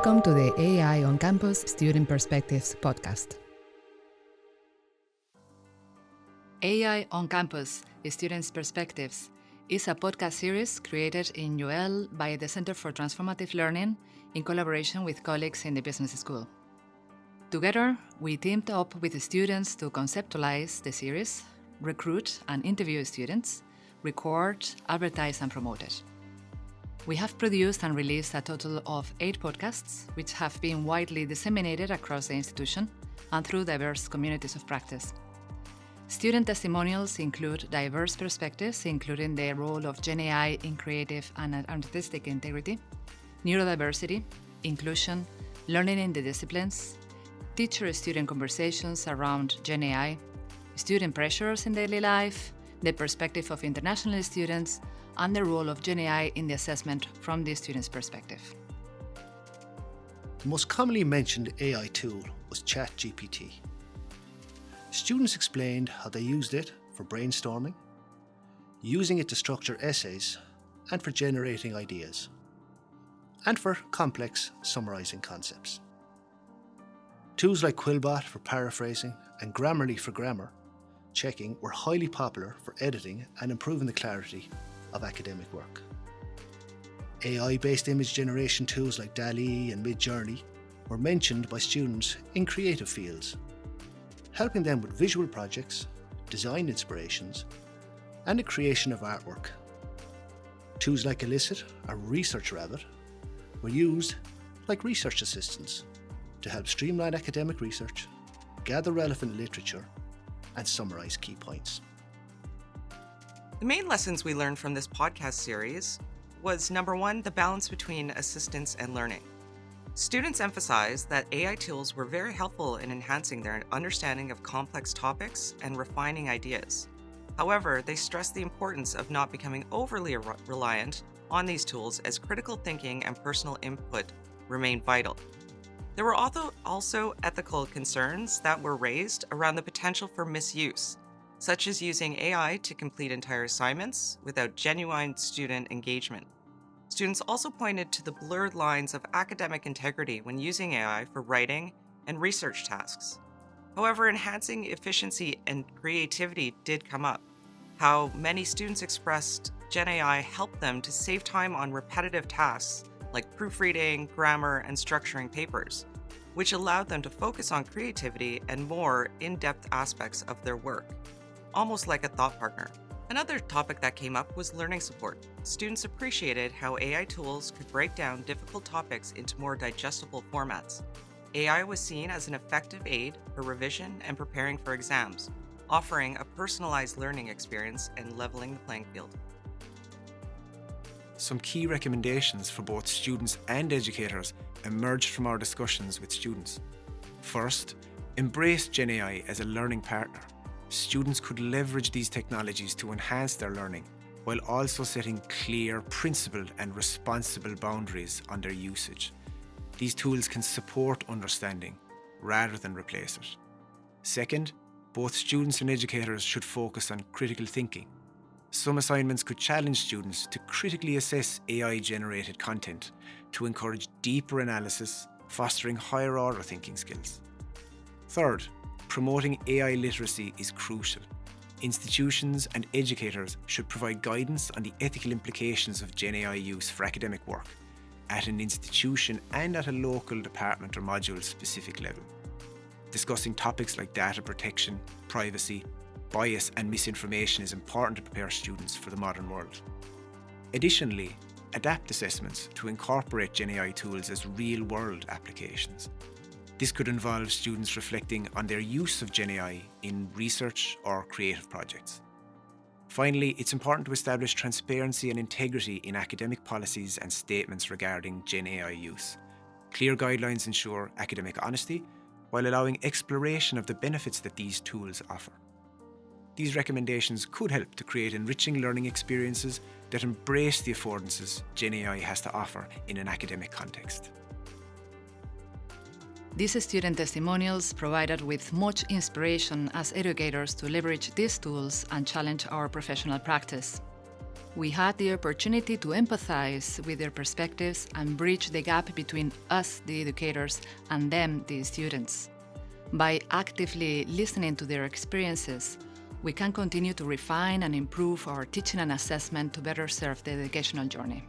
Welcome to the AI on Campus Student Perspectives podcast. AI on Campus Students' Perspectives is a podcast series created in UL by the Center for Transformative Learning in collaboration with colleagues in the business school. Together, we teamed up with the students to conceptualize the series, recruit and interview students, record, advertise and promote it. We have produced and released a total of 8 podcasts, which have been widely disseminated across the institution and through diverse communities of practice. Student testimonials include diverse perspectives, including the role of Gen AI in creative and artistic integrity, neurodiversity, inclusion, learning in the disciplines, teacher-student conversations around Gen AI, student pressures in daily life, the perspective of international students, and the role of Gen AI in the assessment from the student's perspective. The most commonly mentioned AI tool was ChatGPT. Students explained how they used it for brainstorming, using it to structure essays, and for generating ideas, and for complex summarising concepts. Tools like Quillbot for paraphrasing and Grammarly for grammar checking were highly popular for editing and improving the clarity of academic work. AI-based image generation tools like DALL-E and Midjourney were mentioned by students in creative fields, helping them with visual projects, design inspirations, and the creation of artwork. Tools like Elicit or Research Rabbit were used like research assistants to help streamline academic research, gather relevant literature, and summarise key points. The main lessons we learned from this podcast series was, number one, the balance between assistance and learning. Students emphasized that AI tools were very helpful in enhancing their understanding of complex topics and refining ideas. However, they stressed the importance of not becoming overly reliant on these tools, as critical thinking and personal input remain vital. There were also ethical concerns that were raised around the potential for misuse, such as using AI to complete entire assignments without genuine student engagement. Students also pointed to the blurred lines of academic integrity when using AI for writing and research tasks. However, enhancing efficiency and creativity did come up. How many students expressed Gen AI helped them to save time on repetitive tasks like proofreading, grammar, and structuring papers, which allowed them to focus on creativity and more in-depth aspects of their work, almost like a thought partner. Another topic that came up was learning support. Students appreciated how AI tools could break down difficult topics into more digestible formats. AI was seen as an effective aid for revision and preparing for exams, offering a personalized learning experience and leveling the playing field. Some key recommendations for both students and educators emerged from our discussions with students. First, embrace Gen AI as a learning partner. Students could leverage these technologies to enhance their learning, while also setting clear, principled and responsible boundaries on their usage. These tools can support understanding rather than replace it. Second, both students and educators should focus on critical thinking. Some assignments could challenge students to critically assess AI-generated content to encourage deeper analysis, fostering higher-order thinking skills. Third, promoting AI literacy is crucial. Institutions and educators should provide guidance on the ethical implications of Gen AI use for academic work at an institution and at a local department or module-specific level. Discussing topics like data protection, privacy, bias and misinformation is important to prepare students for the modern world. Additionally, adapt assessments to incorporate Gen AI tools as real-world applications. This could involve students reflecting on their use of Gen AI in research or creative projects. Finally, it's important to establish transparency and integrity in academic policies and statements regarding Gen AI use. Clear guidelines ensure academic honesty while allowing exploration of the benefits that these tools offer. These recommendations could help to create enriching learning experiences that embrace the affordances Gen AI has to offer in an academic context. These student testimonials provided with much inspiration as educators to leverage these tools and challenge our professional practice. We had the opportunity to empathize with their perspectives and bridge the gap between us, the educators, and them, the students. By actively listening to their experiences, we can continue to refine and improve our teaching and assessment to better serve the educational journey.